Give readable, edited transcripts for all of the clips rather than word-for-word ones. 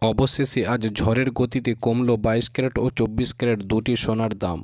অবশেষে আজ ঝড়ের গতিতে কমল 22 ক্যারেট ও 24 ক্যারেট দুটি সোনার দাম।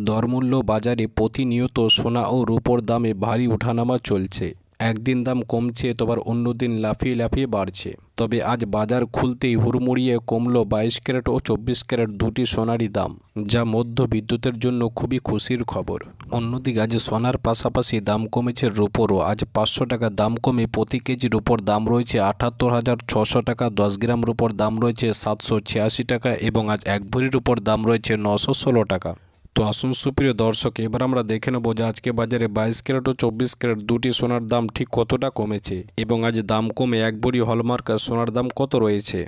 দরমূল্য বাজারে প্রতিনিয়ত সোনা ও রূপোর দামে ভারী ওঠানামা চলছে। একদিন দাম কমছে তো আবার অন্যদিন লাফিয়ে লাফিয়ে বাড়ছে। তবে আজ বাজার খুলতেই হুড়মুড়িয়ে কমল 22 ক্যারেট ও 24 ক্যারেট দুটি সোনারই দাম, যা মধ্যবিত্তদের জন্য খুবই খুশির খবর। অন্যদিকে আজ সোনার পাশাপাশি দাম কমেছে রূপোরও। আজ 500 টাকা দাম কমে প্রতি কেজি রূপোর দাম রয়েছে 78,600 টাকা, 10 গ্রাম রূপোর দাম রয়েছে 786 টাকা এবং আজ 1 ভরির রূপোর দাম রয়েছে 916 টাকা। তো আসুন সুপ্রিয় দর্শক, এবার আমরা দেখে নেব যে আজকে বাজারে 22 ক্যারেট ও 24 ক্যারেট দুটি সোনার দাম ঠিক কতটা কমেছে এবং আজ দাম কমে 1 ভরি হলমার্ক সোনার দাম কত রয়েছে।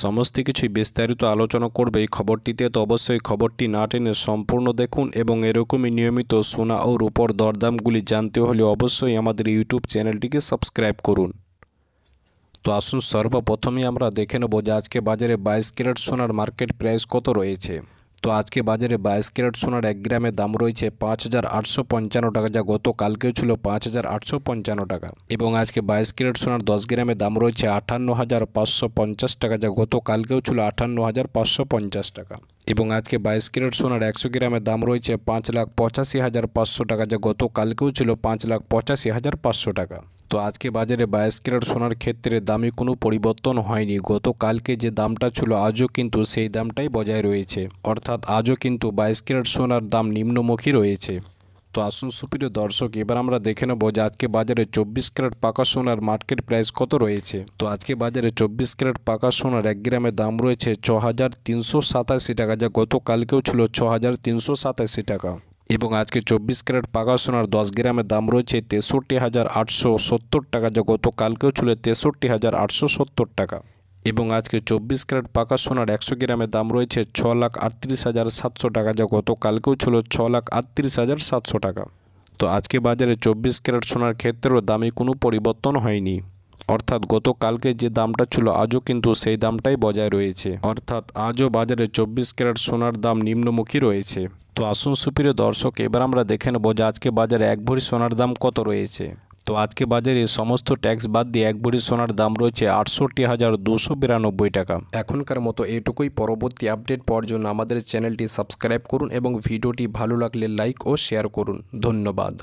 সমস্ত কিছুই বিস্তারিত আলোচনা করবে এই খবরটিতে। তো অবশ্যই খবরটি না টেনে সম্পূর্ণ দেখুন এবং এরকমই নিয়মিত সোনা ও রূপোর দরদামগুলি জানতে হলে অবশ্যই আমাদের ইউটিউব চ্যানেলটিকে সাবস্ক্রাইব করুন। তো আসুন সর্বপ্রথমেই আমরা দেখে নেব যে আজকে বাজারে 22 ক্যারেট সোনার মার্কেট প্রাইস কত রয়েছে। তো আজকে বাজারে 22 ক্যারেট সোনার 1 গ্রামের দাম রয়েছে 5,855 টাকা, যা গতকালকেও ছিল 5,855 টাকা এবং আজকে 22 ক্যারেট সোনার 10 গ্রামের দাম রয়েছে 58,550 টাকা, যা গতকালকেও ছিল 58,550 টাকা এবং আজকে 22 ক্যারেট সোনার 100 গ্রামের দাম রয়েছে 5,85,500 টাকা, যা গতকালকেও ছিল 5,85,500 টাকা। তো আজকে বাজারে 22 ক্যারেট সোনার ক্ষেত্রে দামে কোনো পরিবর্তন হয়নি। গতকালকে যে দামটা ছিল আজও কিন্তু সেই দামটাই বজায় রয়েছে, অর্থাৎ আজও কিন্তু 22 ক্যারেট সোনার দাম নিম্নমুখী রয়েছে। তো আসুন সুপ্রিয় দর্শক, এবার আমরা দেখে নেব যে আজকে বাজারে 24 ক্যারেট পাকা সোনার মার্কেট প্রাইস কত রয়েছে। তো আজকে বাজারে 24 ক্যারেট পাকা সোনার 1 গ্রামের দাম রয়েছে 6,387 টাকা, যা গতকালকেও ছিল 6,387 টাকা এবং আজকে 24 ক্যারেট পাকা সোনার 10 গ্রামের দাম রয়েছে 63,870 টাকা, যা গতকালকেও ছিল 63,870 টাকা এবং আজকে 24 ক্যারেট পাকা সোনার 100 গ্রামের দাম রয়েছে 6,38,700 টাকা, যা গতকালকেও ছিল 6,38,700 টাকা। তো আজকে বাজারে 24 ক্যারেট সোনার ক্ষেত্রেও দামে কোনো পরিবর্তন হয়নি, অর্থাৎ গতকালকে যে দামটা ছিল আজও কিন্তু সেই দামটাই বজায় রয়েছে, অর্থাৎ আজও বাজারে 24 ক্যারেট সোনার দাম নিম্নমুখী রয়েছে। তো আসুন সুপ্রিয় দর্শক, এবার আমরা দেখে নেব যে আজকে বাজারে 1 ভরি সোনার দাম কত রয়েছে। তো আজকে বাজারে সমস্ত ট্যাক্স বাদ দিয়ে 1 ভরি সোনার দাম রয়েছে 68,292 টাকা। এখনকার মতো এটুকুই। পরবর্তী আপডেট পাওয়ার জন্য আমাদের চ্যানেলটি সাবস্ক্রাইব করুন এবং ভিডিওটি ভালো লাগলে লাইক ও শেয়ার করুন। ধন্যবাদ।